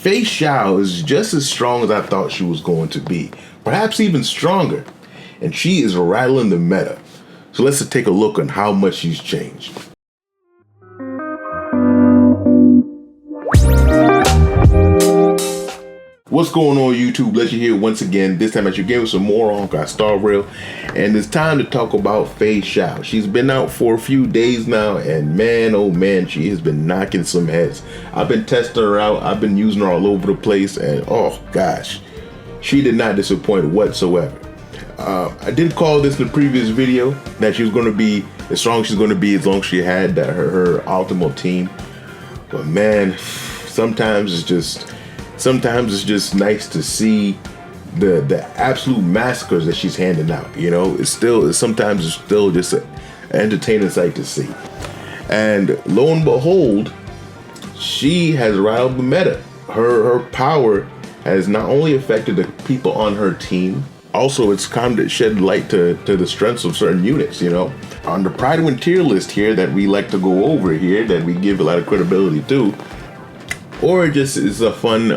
Feixiao is just as strong as I thought she was going to be, perhaps even stronger, and she is rattling the meta. So let's take a look on how much she's changed. What's going on, YouTube? Let you here once again, this time at your game with some more Honkai Star Rail, and it's time to talk about Feixiao. She's been out for a few days now, and man, oh man, she has been knocking some heads. I've been testing her out, I've been using her all over the place, and oh gosh, she did not disappoint whatsoever. I did call this in the previous video that she was going to be as strong as she's going to be as long as she had her optimal team, but man, sometimes it's just nice to see the absolute massacres that she's handing out. You know, sometimes it's still just an entertaining sight to see. And lo and behold, she has riled the meta. Her power has not only affected the people on her team, also it's kind of shed light to the strengths of certain units. You know, on the Prydwen tier list here that we like to go over here, that we give a lot of credibility to, or it just is a fun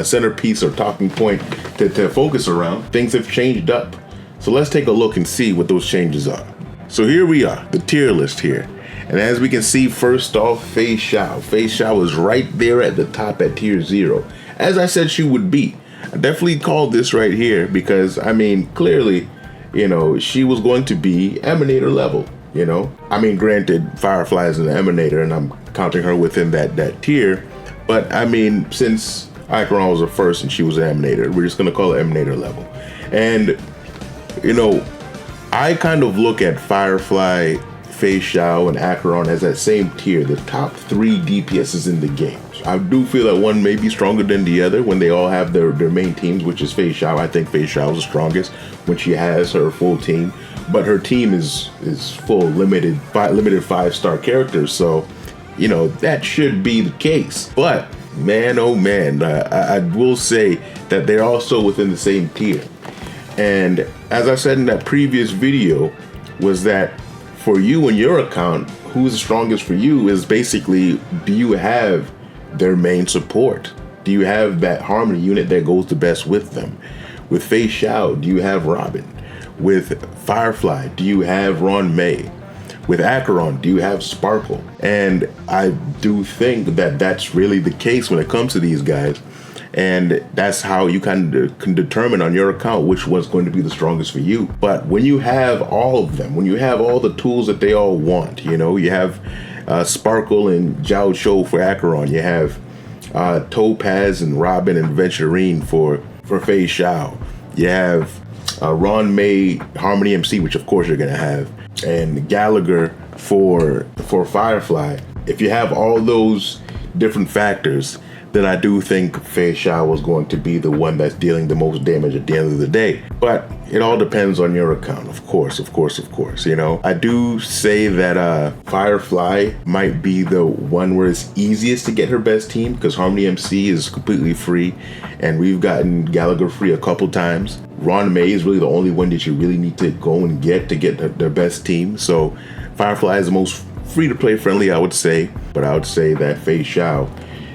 centerpiece or talking point to focus around. Things have changed up. So let's take a look and see what those changes are. So here we are, the tier list here. And as we can see, first off, Feixiao. Feixiao is right there at the top at tier 0. As I said she would be. I definitely called this right here because, I mean, clearly, you know, she was going to be Emanator level. You know, I mean, granted, Firefly is an Emanator, and I'm counting her within that tier. But I mean, since Acheron was the first and she was an Emanator, we're just gonna call it Emanator level. And you know, I kind of look at Firefly, Feixiao, and Acheron as that same tier, the top 3 DPSs in the game. I do feel that one may be stronger than the other when they all have their main teams, which is Feixiao. I think Feixiao is the strongest when she has her full team. But her team is full limited 5-star characters, so you know that should be the case. But man, oh man, I will say that they're also within the same tier. And as I said in that previous video, was that for you and your account, who's the strongest for you is basically, do you have their main support? Do you have that Harmony unit that goes the best with them? With Feixiao, do you have Robin? With Firefly, do you have Ron May? With Acheron, do you have Sparkle? And I do think that that's really the case when it comes to these guys. And that's how you kind of can determine on your account which one's going to be the strongest for you. But when you have all of them, when you have all the tools that they all want, you know, you have Sparkle and Zhao Cho for Acheron, you have Topaz and Robin and Venturine for Feixiao, you have Ron May, Harmony MC, which of course you're gonna have, and Gallagher for Firefly. If you have all those different factors, then I do think Feixiao was going to be the one that's dealing the most damage at the end of the day. But it all depends on your account, of course. You know, I do say that Firefly might be the one where it's easiest to get her best team because Harmony MC is completely free, and we've gotten Gallagher free a couple times. Ron May is really the only one that you really need to go and get their best team. So Firefly is the most free-to-play friendly, I would say. But I would say that Feixiao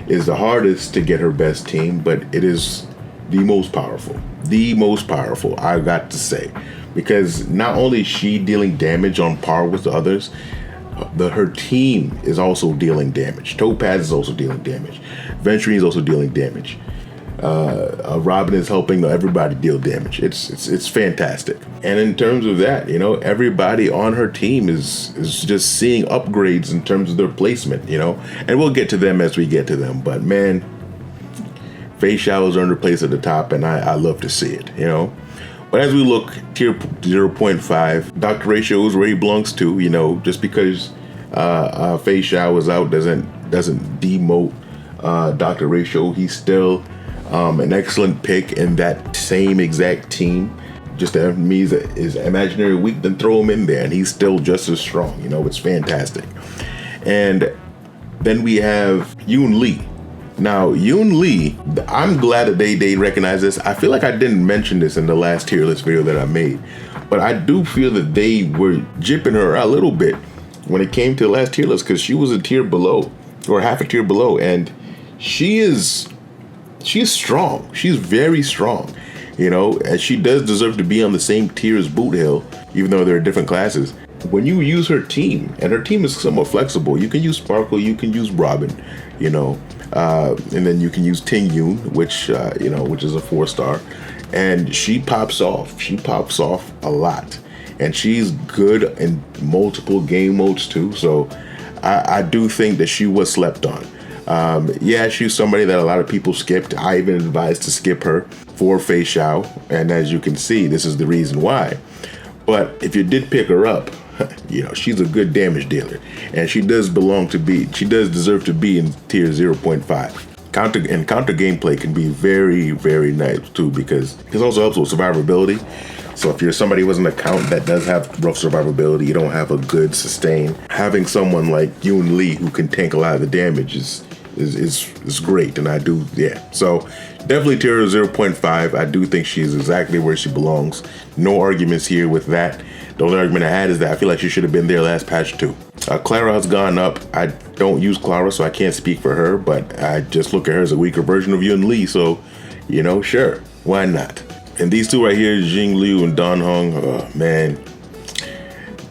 is the hardest to get her best team, but it is the most powerful. The most powerful, I got to say. Because not only is she dealing damage on par with the others, her team is also dealing damage. Topaz is also dealing damage. Venturine is also dealing damage. Robin is helping everybody deal damage. It's fantastic. And in terms of that, you know, everybody on her team is just seeing upgrades in terms of their placement, you know, and we'll get to them as we get to them. But man, Feixiao has earned her place at the top, and I love to see it, you know. But as we look, tier 0.5, Dr. Ratio is where he belongs to, you know, just because Feixiao is out doesn't demote Dr. Ratio. He's still an excellent pick in that same exact team. Just to me, is imaginary weak, then throw him in there, and he's still just as strong. You know, it's fantastic. And then we have Yoon Lee. Now, Yoon Lee, I'm glad that they recognize this. I feel like I didn't mention this in the last tier list video that I made, but I do feel that they were jipping her a little bit when it came to the last tier list, because she was a tier below, or half a tier below, and she is she's strong. She's very strong, you know, and she does deserve to be on the same tier as Boot Hill, even though they're different classes. When you use her team, and her team is somewhat flexible, you can use Sparkle, you can use Robin, you know, and then you can use Ting Yun, which, you know, which is a 4-star, and she pops off. She pops off a lot, and she's good in multiple game modes too. So I do think that she was slept on. Yeah, she's somebody that a lot of people skipped. I even advised to skip her for Feixiao, and as you can see, this is the reason why. But if you did pick her up, you know, she's a good damage dealer, and she does deserve to be in tier 0.5. Counter gameplay can be very, very nice too, because it also helps with survivability. So if you're somebody who has an account that does have rough survivability, you don't have a good sustain, having someone like Yoon Lee who can tank a lot of the damage is great. And I do, yeah. So definitely tier 0.5. I do think she's exactly where she belongs. No arguments here with that. The only argument I had is that I feel like she should have been there last patch too. Clara has gone up. I don't use Clara, so I can't speak for her, but I just look at her as a weaker version of Yun Lee, so, you know, sure, why not? And these two right here, Jing Liu and Dan Hong, oh man.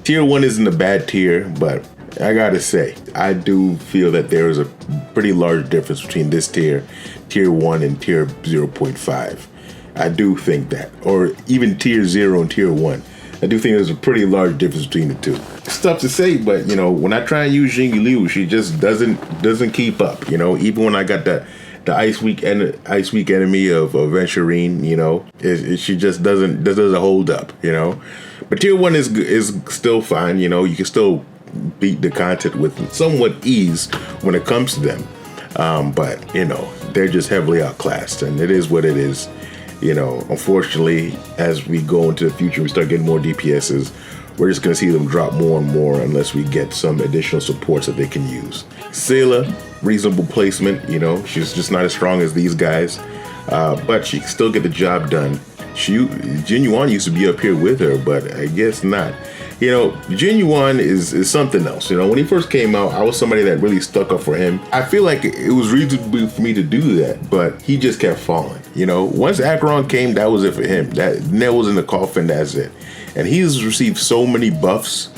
Tier 1 isn't a bad tier, but I gotta say, I do feel that there is a pretty large difference between this tier 1 and tier 0.5. I do think that, or even tier 0 and tier 1. I do think there's a pretty large difference between the two. It's tough to say, but you know, when I try and use Jing Liu, she just doesn't keep up. You know, even when I got the Ice Week enemy of Venturine, you know, she just doesn't hold up. You know, but tier 1 is still fine. You know, you can still beat the content with somewhat ease when it comes to them. But you know, they're just heavily outclassed, and it is what it is. You know, unfortunately, as we go into the future, we start getting more DPSs. We're just going to see them drop more and more unless we get some additional supports that they can use. Sayla, reasonable placement. You know, she's just not as strong as these guys, but she can still get the job done. Jin Yuan used to be up here with her, but I guess not. You know, Jin Yuan is something else. You know, when he first came out, I was somebody that really stuck up for him. I feel like it was reasonable for me to do that, but he just kept falling. You know, once Acheron came, that was it for him. That nail was in the coffin, that's it. And he's received so many buffs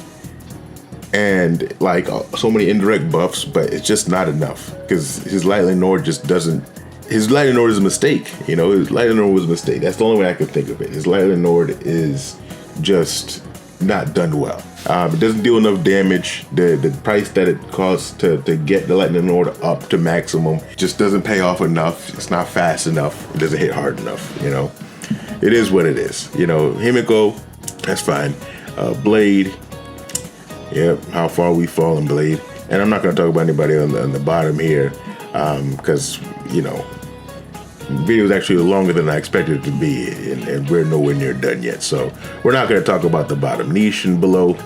and like so many indirect buffs, but it's just not enough because his Lightning Lord just doesn't. His Lightning Lord is a mistake. You know, his Lightning Lord was a mistake. That's the only way I can think of it. His Lightning Lord is just not done well. It doesn't deal enough damage. The price that it costs to get the Lightning Lord up to maximum just doesn't pay off enough. It's not fast enough. It doesn't hit hard enough, you know. It is what it is. You know, Himiko, that's fine. Blade, yep, how far we fall in Blade. And I'm not going to talk about anybody on the bottom here because, you know, the video is actually longer than I expected it to be, and we're nowhere near done yet. So we're not going to talk about the bottom. Niche and below,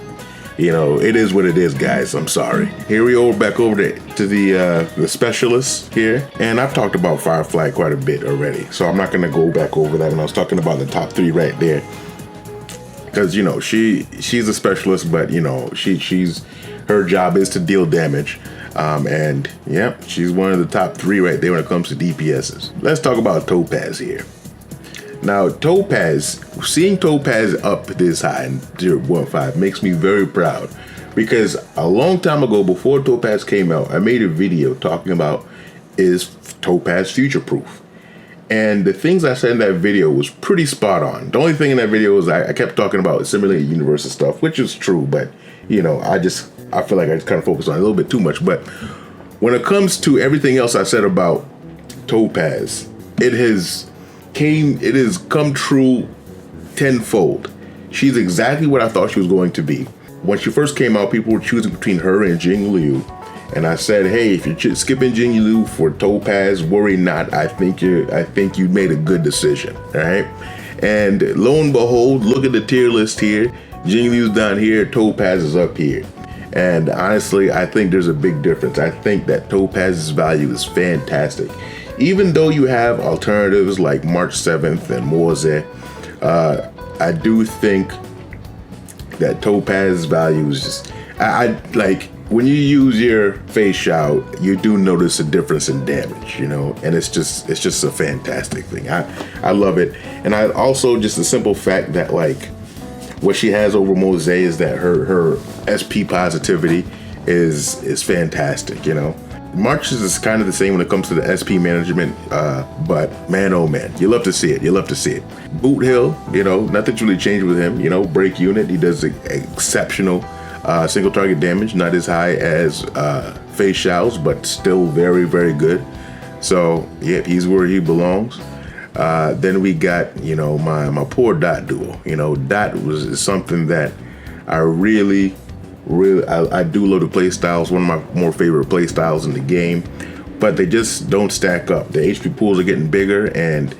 you know, it is what it is, guys. I'm sorry. Here we are back over to the specialists here. And I've talked about Firefly quite a bit already, so I'm not going to go back over that. And I was talking about the top 3 right there. Because, you know, she's a specialist, but, you know, her job is to deal damage. And yep, she's one of the top 3 right there when it comes to DPSs. Let's talk about Topaz here. Now, Topaz, seeing Topaz up this high in 0.5 makes me very proud because a long time ago, before Topaz came out, I made a video talking about is Topaz future-proof. And the things I said in that video was pretty spot on. The only thing in that video was I kept talking about simulated universe and stuff, which is true, but you know, I feel like I just kind of focused on it a little bit too much. But when it comes to everything else I said about Topaz, it has come true tenfold. She's exactly what I thought she was going to be. When she first came out, people were choosing between her and Jing Liu. And I said, hey, if you're skipping Jing Liu for Topaz, worry not. I think you made a good decision, all right? And lo and behold, look at the tier list here. Jing Liu's down here, Topaz is up here. And honestly, I think there's a big difference. I think that Topaz's value is fantastic. Even though you have alternatives like March 7th and Morze, I do think that Topaz's value is just, I like, when you use your Feixiao, you do notice a difference in damage, you know, and it's just a fantastic thing. I love it. And I also, just the simple fact that like what she has over Mose is that her SP positivity is fantastic, you know. Marches is kind of the same when it comes to the SP management, but man, oh man, you love to see it. You love to see it. Boot Hill, you know, nothing's really changed with him. You know, break unit, he does exceptional single target damage, not as high as Feixiao's, but still very, very good. So yeah, he's where he belongs. Then we got, you know, my poor Dot duo. You know, Dot is something that I really, I do love the play styles. One of my more favorite play styles in the game, but they just don't stack up. The HP pools are getting bigger, and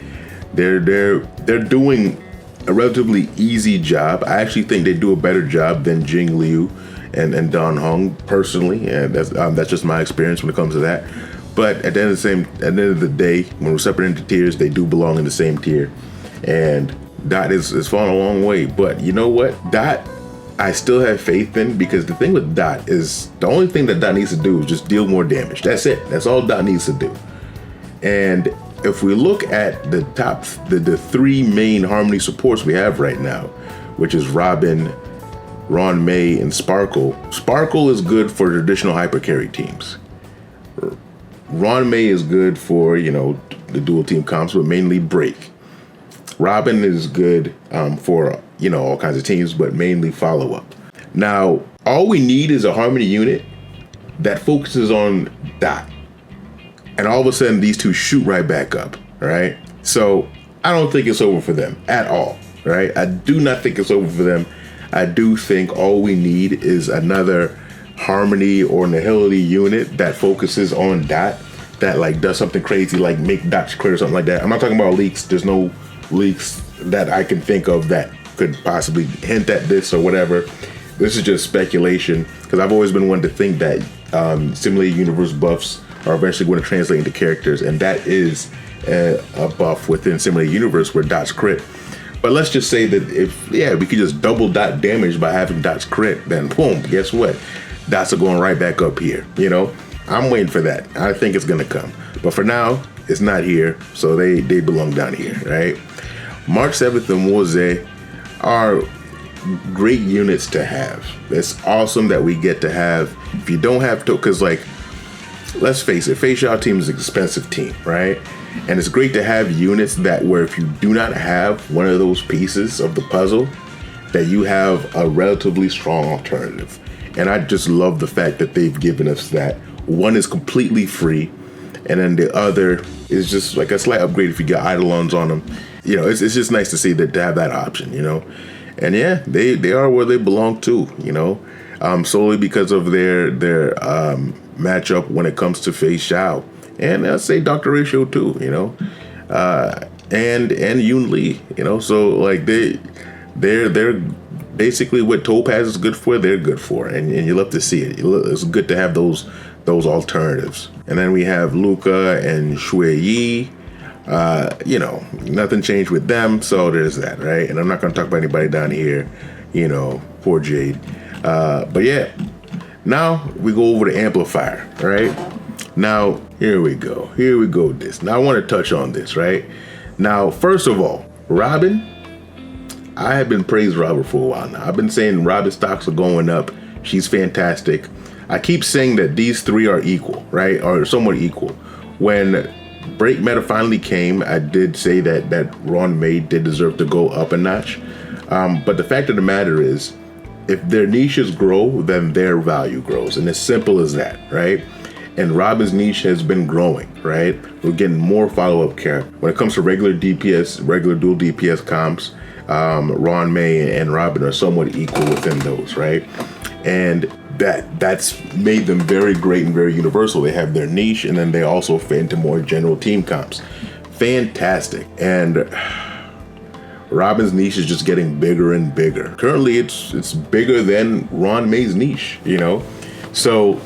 they're doing a relatively easy job. I actually think they do a better job than Jing Liu and Don Hong personally, and that's just my experience when it comes to that. But at the end of the day, when we're separated into tiers, they do belong in the same tier, and Dot is fallen a long way. But you know what, Dot, I still have faith in, because the thing with Dot is the only thing that Dot needs to do is just deal more damage. That's it. That's all Dot needs to do. And if we look at the top, the three main Harmony supports we have right now, which is Robin, Ron May, and Sparkle. Sparkle is good for traditional hyper carry teams. Ron May is good for, you know, the dual team comps, but mainly break. Robin is good for, you know, all kinds of teams, but mainly follow up. Now, all we need is a Harmony unit that focuses on Dot. And all of a sudden, these two shoot right back up, right? So I don't think it's over for them at all, right? I do not think it's over for them. I do think all we need is another Harmony or Nihility unit that focuses on Dot, that like does something crazy, like make Dot clear or something like that. I'm not talking about leaks. There's no leaks that I can think of that could possibly hint at this or whatever. This is just speculation, because I've always been one to think that simulated universe buffs are eventually going to translate into characters, and that is a buff within simulated universe where Dot's crit. But let's just say that if we could just double Dot damage by having Dot's crit, then boom, guess what? Dots are going right back up here, you know? I'm waiting for that. I think it's gonna come. But for now, it's not here, so they belong down here, right? March 7th and Mose are great units to have. It's awesome that we get to have, if you don't have to, because like, let's face it, Feixiao team is an expensive team, right? And it's great to have units that where if you do not have one of those pieces of the puzzle, that you have a relatively strong alternative. And I just love the fact that they've given us that. One is completely free, and then the other is just like a slight upgrade if you get Eidolons on them. You know, it's just nice to see that, to have that option, you know. And yeah, they are where they belong too, you know, solely because of their matchup when it comes to Feixiao. And I'll say Dr. Ratio too, you know, and Yoon Lee, you know. So like they're basically what Topaz is good for, they're good for, and you love to see it. It's good to have those alternatives. And then we have Luca and Shui Yi. You know, nothing changed with them, so there's that, right? And I'm not going to talk about anybody down here, you know, poor Jade. But yeah, now we go over to Amplifier, right? Now, here we go with this. Now I want to touch on this, right? Now, first of all, Robin, I have been praising Robin for a while now. I've been saying Robin stocks are going up. She's fantastic. I keep saying that these three are equal, right? Or somewhat equal. When Break Meta finally came, I did say that Ron May did deserve to go up a notch. But the fact of the matter is, if their niches grow, then their value grows. And as simple as that, right? And Robin's niche has been growing, right? We're getting more follow-up care. When it comes to regular DPS, regular dual DPS comps, Ron May and Robin are somewhat equal within those, right? And that's made them very great and very universal. They have their niche, and then they also fit into more general team comps. Fantastic. And Robin's niche is just getting bigger and bigger. Currently, it's bigger than Ron May's niche, you know? So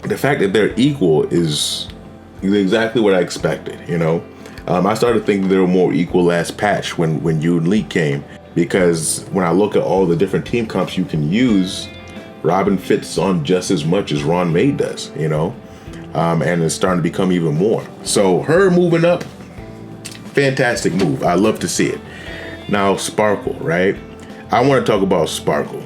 the fact that they're equal is exactly what I expected, you know? I started thinking they were more equal last patch when Yoon Lee came, because when I look at all the different team comps you can use Robin fits on just as much as Ron May does, you know, and it's starting to become even more. So her moving up, fantastic move. I love to see it. Now Sparkle, right? I want to talk about Sparkle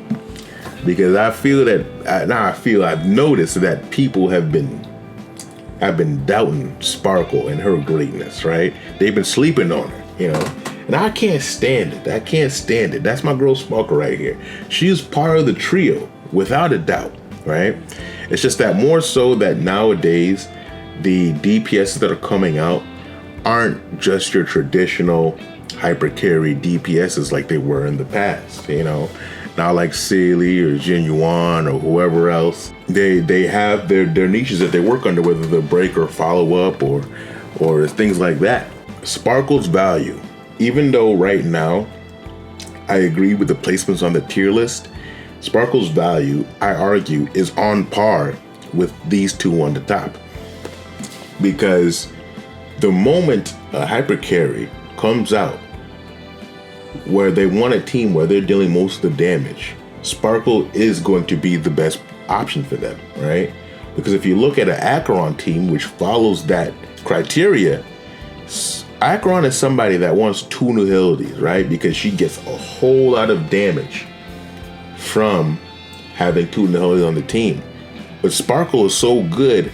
because I feel that I've noticed that people have been doubting Sparkle and her greatness, right? They've been sleeping on her, you know. And I can't stand it. I can't stand it. That's my girl Sparkle right here. She's part of the trio, without a doubt, right? It's just that more so that nowadays, the DPSs that are coming out aren't just your traditional hyper carry DPSs like they were in the past, you know? Now like Sealy or Jin Yuan or whoever else, they have their niches that they work under, whether they're break or follow up or things like that. Sparkle's value, even though right now I agree with the placements on the tier list, Sparkle's value, I argue, is on par with these two on the top. Because the moment a hyper carry comes out where they want a team where they're dealing most of the damage, Sparkle is going to be the best option for them, right? Because if you look at an Acheron team which follows that criteria, Acheron is somebody that wants two nihilities, right? Because she gets a whole lot of damage from having two nihilities on the team. But Sparkle is so good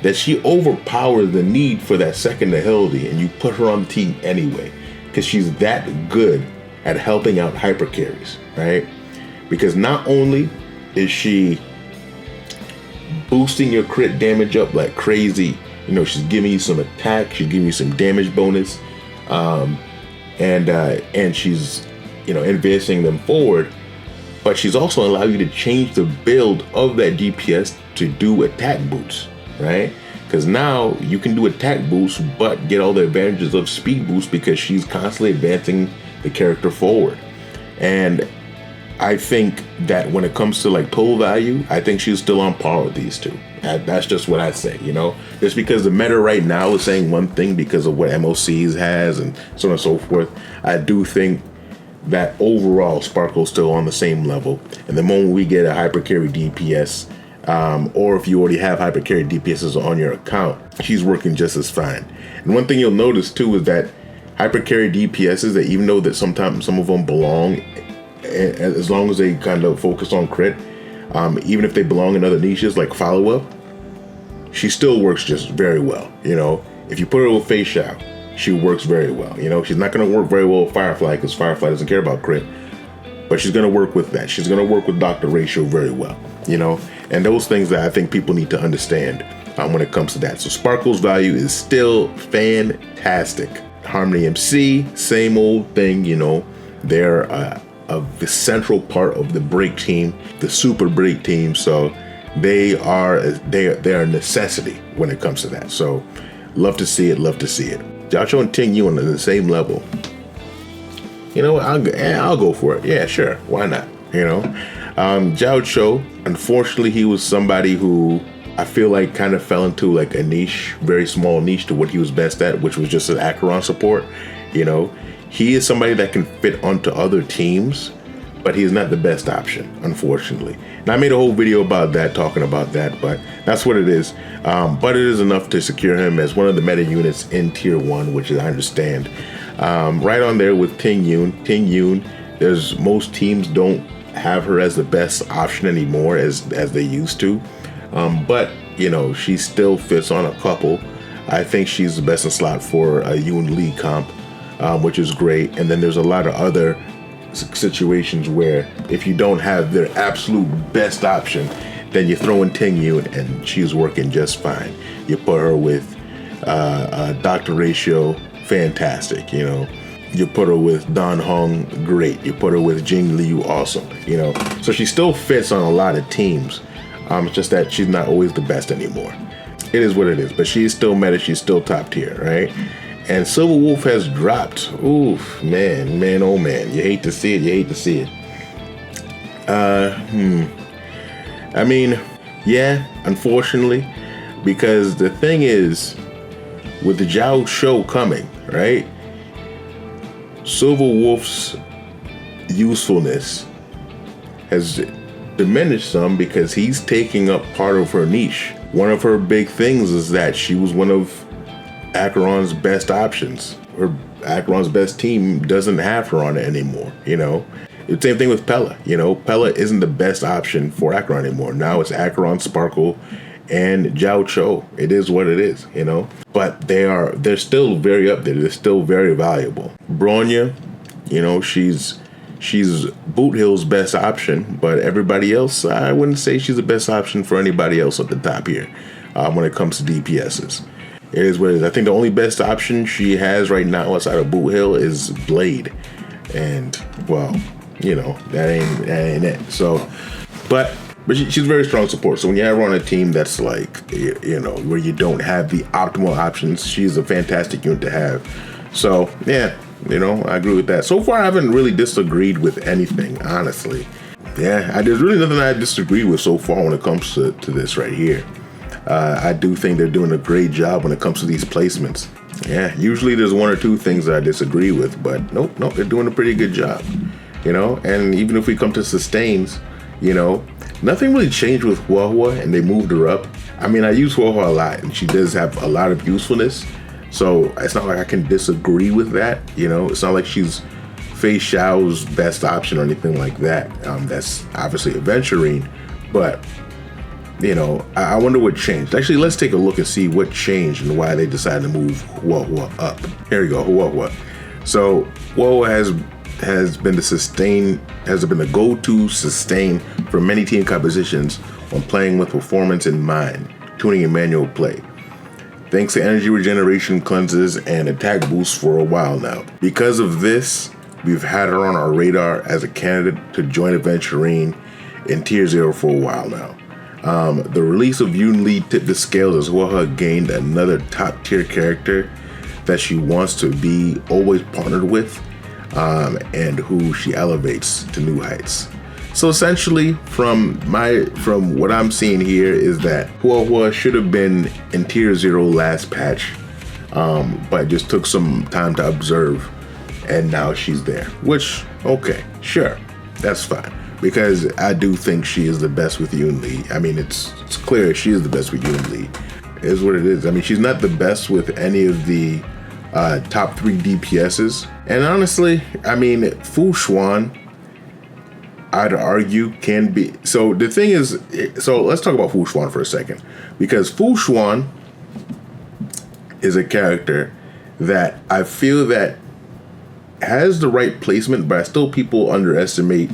that she overpowers the need for that second nihility, and you put her on the team anyway because she's that good at helping out hyper carries, right? Because not only is she boosting your crit damage up like crazy, you know, she's giving you some attack, she's giving you some damage bonus, and she's, you know, advancing them forward. But she's also allowing you to change the build of that DPS to do attack boosts, right? Because now you can do attack boosts, but get all the advantages of speed boost because she's constantly advancing the character forward. And I think that when it comes to like total value, I think she's still on par with these two. That's just what I say, you know? Just because the meta right now is saying one thing because of what MOCs has and so on and so forth, I do think that overall Sparkle's still on the same level. And the moment we get a hyper carry DPS, or if you already have hyper carry DPSs on your account, she's working just as fine. And one thing you'll notice too is that hyper carry DPSs, that even though that sometimes some of them belong, as long as they kind of focus on crit, even if they belong in other niches like follow up, she still works just very well. You know, if you put her with Feixiao, she works very well. You know, she's not going to work very well with Firefly because Firefly doesn't care about crit, but she's going to work with that. She's going to work with Dr. Ratio very well, you know, and those things that I think people need to understand when it comes to that. So Sparkle's value is still fantastic. Harmony MC, same old thing, you know, they're the central part of the break team, the super break team. So they are a necessity when it comes to that. So love to see it, love to see it. Jiao and Ting Yun on the same level. You know what? I'll go for it. Yeah, sure. Why not? You know, Jiao Cho, unfortunately, he was somebody who I feel like kind of fell into like a niche, very small niche to what he was best at, which was just an Acheron support. You know, he is somebody that can fit onto other teams, but he's not the best option, unfortunately. And I made a whole video about that, talking about that, but that's what it is. But it is enough to secure him as one of the meta units in tier 1, which I understand. Right on there with Ting Yun. Ting Yun, there's most teams don't have her as the best option anymore as they used to. But, you know, she still fits on a couple. I think she's the best in slot for a Yun Lee comp, which is great. And then there's a lot of other situations where if you don't have their absolute best option, then you throw in Ting Yun and she's working just fine. You put her with Dr. Ratio, fantastic, you know. You put her with Dan Hong, great. You put her with Jing Liu, awesome, you know. So she still fits on a lot of teams. It's just that she's not always the best anymore. It is what it is, but she's still meta, she's still top tier, right? And Silver Wolf has dropped. Oof, man, oh man. You hate to see it, you hate to see it. I mean, yeah, unfortunately, because the thing is, with the Jiao show coming, right? Silver Wolf's usefulness has diminish some because he's taking up part of her niche. One of her big things is that she was one of Acheron's best options. Acheron's best team doesn't have her on it anymore, you know? The same thing with Pella, you know? Pella isn't the best option for Acheron anymore. Now it's Acheron, Sparkle, and Zhao Cho. It is what it is, you know? But they're still very up there. They're still very valuable. Bronya, you know, she's Boot Hill's best option, but everybody else, I wouldn't say she's the best option for anybody else at the top here when it comes to DPSs. It is what it is. I think the only best option she has right now outside of Boot Hill is Blade. And, well, you know, that ain't it. So, but she's very strong support. So when you have her on a team that's like, you know, where you don't have the optimal options, she's a fantastic unit to have. So, yeah, you know, I agree with that. So far, I haven't really disagreed with anything, honestly. Yeah, there's really nothing I disagree with so far when it comes to this right here. I do think they're doing a great job when it comes to these placements. Yeah, usually there's one or two things that I disagree with, but nope, they're doing a pretty good job, you know? And even if we come to sustains, you know, nothing really changed with Huahua, and they moved her up. I mean, I use Huahua a lot, and she does have a lot of usefulness, so it's not like I can disagree with that, you know? It's not like she's Feixiao's best option or anything like that. That's obviously Aventurine, but you know, I wonder what changed. Actually, let's take a look and see what changed and why they decided to move Huahua up. Here we go, Huahua. So Huahua has been the go-to sustain for many team compositions when playing with performance in mind, tuning and manual play. Thanks to energy regeneration, cleanses, and attack boosts for a while now. Because of this, we've had her on our radar as a candidate to join Aventurine in Tier 0 for a while now. The release of Yun Li tipped the scales as Huahua gained another top tier character that she wants to be always partnered with, and who she elevates to new heights. So essentially, from what I'm seeing here is that Huahua should have been in Tier 0 last patch, but just took some time to observe, and now she's there. Which, okay, sure, that's fine. Because I do think she is the best with Yun Li. I mean, it's clear she is the best with Yun Li. It is what it is. I mean, she's not the best with any of the top 3 DPSs. And honestly, I mean, Fu Xuan, I'd argue, can be. So the thing is, so let's talk about Fu Xuan for a second. Because Fu Xuan is a character that I feel that has the right placement, but still people underestimate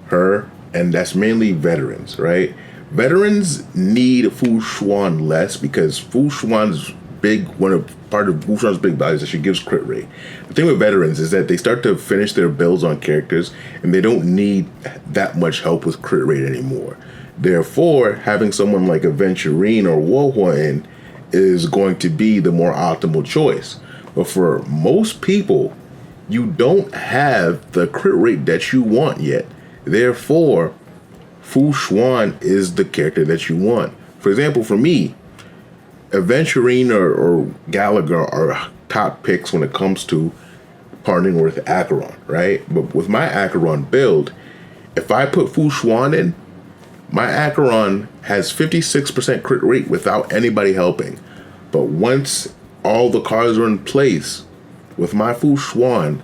her, and that's mainly veterans, right? Veterans need Fu Xuan less because Fu Xuan's part of Fu Xuan's big value is that she gives crit rate. The thing with veterans is that they start to finish their builds on characters and they don't need that much help with crit rate anymore. Therefore, having someone like Aventurine or Huahua in is going to be the more optimal choice. But for most people, you don't have the crit rate that you want yet. Therefore, Fu Xuan is the character that you want. For example, for me, Aventurine or Gallagher are top picks when it comes to partnering with Acheron, right? But with my Acheron build, if I put Fu Xuan in, my Acheron has 56% crit rate without anybody helping. But once all the cards are in place, with my Fu Xuan,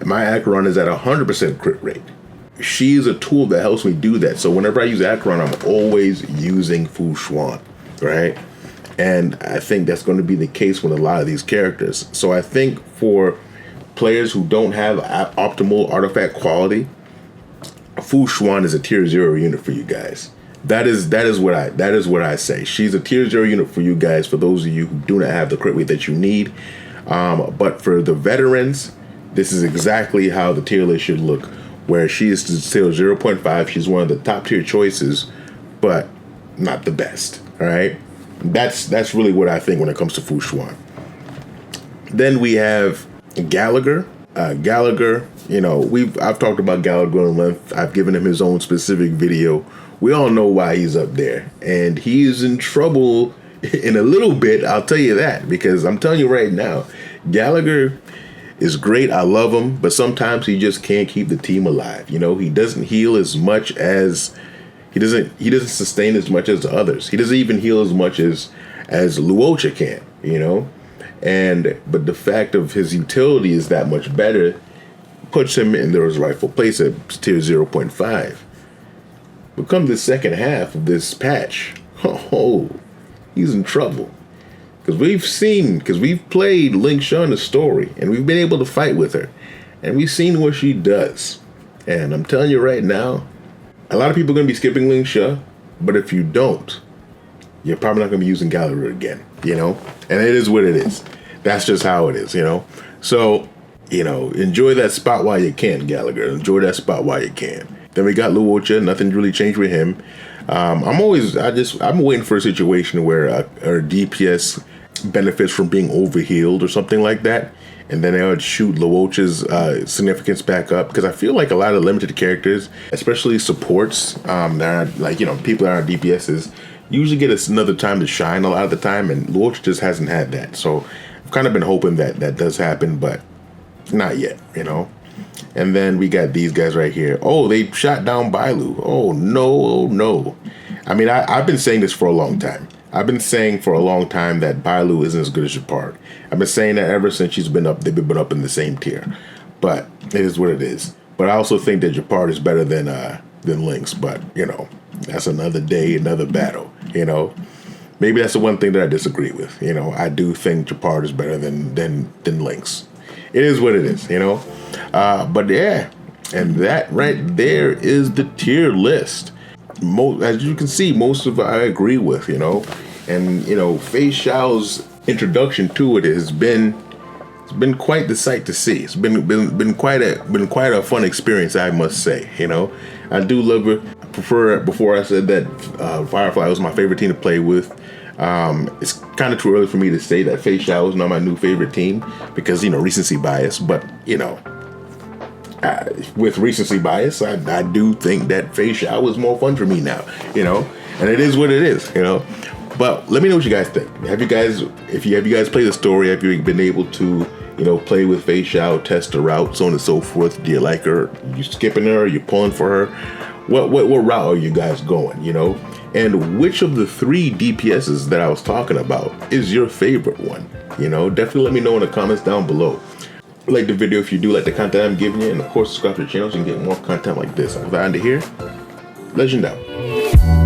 my Acheron is at 100% crit rate. She is a tool that helps me do that. So whenever I use Acheron, I'm always using Fu Xuan, right? And I think that's going to be the case with a lot of these characters. So I think for players who don't have optimal artifact quality, Fu Xuan is a Tier 0 unit for you guys. That is what I say. She's a Tier 0 unit for you guys, for those of you who do not have the crit rate that you need. But for the veterans, this is exactly how the tier list should look, where she is still 0.5. She's one of the top tier choices, but not the best. All right, that's really what I think when it comes to Fu Xuan. Then we have Gallagher. Gallagher, you know, I've talked about Gallagher in length. I've given him his own specific video. We all know why he's up there, and he is in trouble in a little bit. I'll tell you that, because I'm telling you right now, Gallagher is great. I love him, but sometimes he just can't keep the team alive. You know, he doesn't heal as much as he doesn't sustain as much as the others. He doesn't even heal as much as Luocha can, you know? But the fact of his utility is that much better puts him in his rightful place at tier 0.5. But come the second half of this patch, he's in trouble. Because we've played Ling Shun's story, and we've been able to fight with her. And we've seen what she does. And I'm telling you right now, a lot of people are going to be skipping Ling Shun, but if you don't, you're probably not going to be using Gallagher again, you know? And it is what it is. That's just how it is, you know? So, you know, enjoy that spot while you can, Gallagher. Enjoy that spot while you can. Then we got Luocha. Nothing really changed with him. I'm waiting for a situation where our DPS benefits from being overhealed or something like that, and then I would shoot Luocha's significance back up, because I feel like a lot of limited characters, especially supports, that are, like, you know, people that are DPSs, usually get another time to shine a lot of the time, and Luocha just hasn't had that. So I've kind of been hoping that that does happen, but not yet, you know. And then we got these guys right here. Oh, they shot down Bailu. Oh no. I mean, I've been saying this for a long time. I've been saying for a long time that Bailu isn't as good as Japard. I've been saying that ever since she's been up. They've been up in the same tier. But it is what it is. But I also think that Japard is better than Lynx. But, you know, that's another day, another battle, you know. Maybe that's the one thing that I disagree with. You know, I do think Japard is better than Lynx. It is what it is, you know. But yeah, and that right there is the tier list. As you can see, most of it I agree with, you know. And, you know, Feixiao's introduction to it has been quite the sight to see. It's been quite a fun experience, I must say. You know, I do love her. I prefer it. Before I said that Firefly was my favorite team to play with. It's kind of too early for me to say that Feixiao is not my new favorite team, because, you know, recency bias. But, you know, with recency bias, I do think that Feixiao is more fun for me now. You know, and it is what it is. You know. But let me know what you guys think. Have you guys played the story? Have you been able to, you know, play with Feixiao, test her out, so on and so forth? Do you like her? Are you skipping her? Are you pulling for her? What route are you guys going? You know, and which of the 3 DPSs that I was talking about is your favorite one? You know, definitely let me know in the comments down below. Like the video if you do like the content I'm giving you, and of course subscribe to the channel so you can get more content like this. With that, here, Legend out.